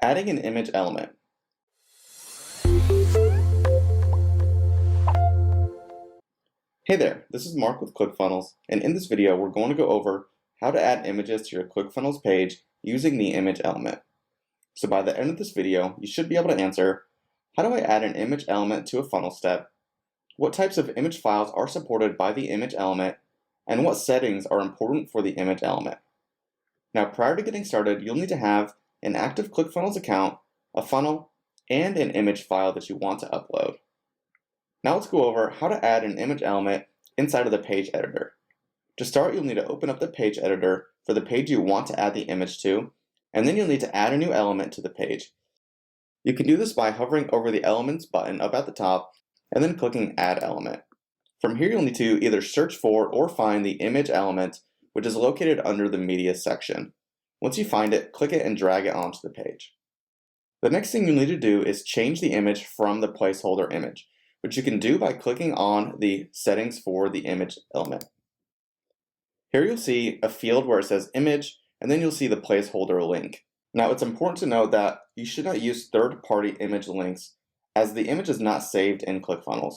Adding an image element. Hey there, this is Mark with ClickFunnels, and in this video we're going to go over how to add images to your ClickFunnels page using the image element. So by the end of this video, you should be able to answer, how do I add an image element to a funnel step? What types of image files are supported by the image element? And what settings are important for the image element? Now prior to getting started, you'll need to have an active ClickFunnels account, a funnel, and an image file that you want to upload. Now let's go over how to add an image element inside of the page editor. To start, you'll need to open up the page editor for the page you want to add the image to, and then you'll need to add a new element to the page. You can do this by hovering over the Elements button up at the top and then clicking Add Element. From here, you'll need to either search for or find the image element, which is located under the Media section. Once you find it, click it and drag it onto the page. The next thing you'll need to do is change the image from the placeholder image, which you can do by clicking on the settings for the image element. Here you'll see a field where it says image, and then you'll see the placeholder link. Now it's important to note that you should not use third-party image links, as the image is not saved in ClickFunnels.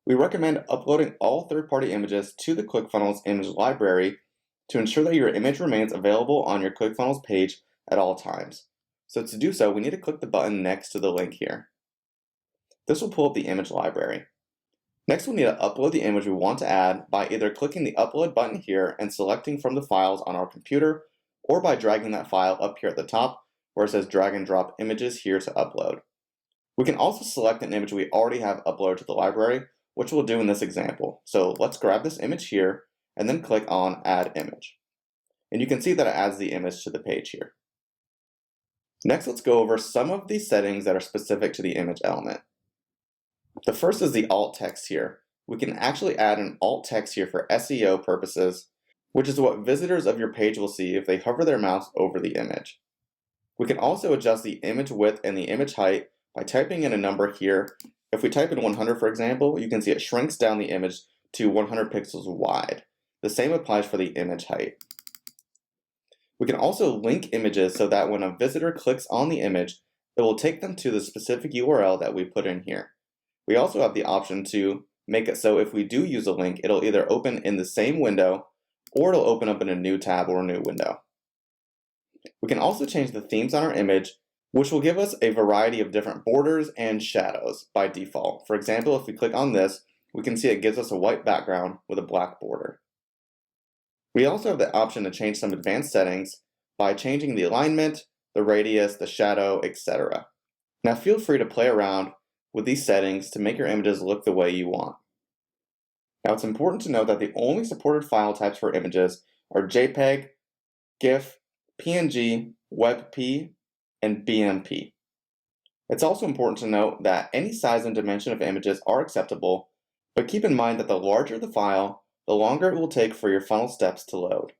We recommend uploading all third-party images to the ClickFunnels image library to ensure that your image remains available on your ClickFunnels page at all times. So to do so, we need to click the button next to the link here. This will pull up the image library. Next, we'll need to upload the image we want to add by either clicking the upload button here and selecting from the files on our computer, or by dragging that file up here at the top where it says drag and drop images here to upload. We can also select an image we already have uploaded to the library, which we'll do in this example. So let's grab this image here and then click on Add Image. And you can see that it adds the image to the page here. Next, let's go over some of the settings that are specific to the image element. The first is the alt text here. We can actually add an alt text here for SEO purposes, which is what visitors of your page will see if they hover their mouse over the image. We can also adjust the image width and the image height by typing in a number here. If we type in 100, for example, you can see it shrinks down the image to 100 pixels wide. The same applies for the image height. We can also link images so that when a visitor clicks on the image, it will take them to the specific URL that we put in here. We also have the option to make it so if we do use a link, it'll either open in the same window or it'll open up in a new tab or a new window. We can also change the themes on our image, which will give us a variety of different borders and shadows by default. For example, if we click on this, we can see it gives us a white background with a black border. We also have the option to change some advanced settings by changing the alignment, the radius, the shadow, etc. Now feel free to play around with these settings to make your images look the way you want. Now it's important to note that the only supported file types for images are JPEG, GIF, PNG, WebP, and BMP. It's also important to note that any size and dimension of images are acceptable, but keep in mind that the larger the file, the longer it will take for your funnel steps to load.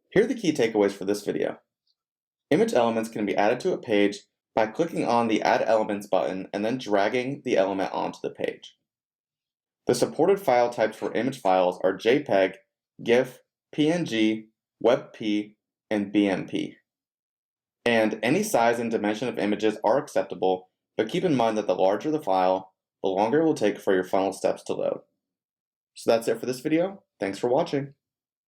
Here are the key takeaways for this video. Image elements can be added to a page by clicking on the Add Elements button and then dragging the element onto the page. The supported file types for image files are JPEG, GIF, PNG, WebP, and BMP. And any size and dimension of images are acceptable, but keep in mind that the larger the file, the longer it will take for your funnel steps to load. So that's it for this video. Thanks for watching.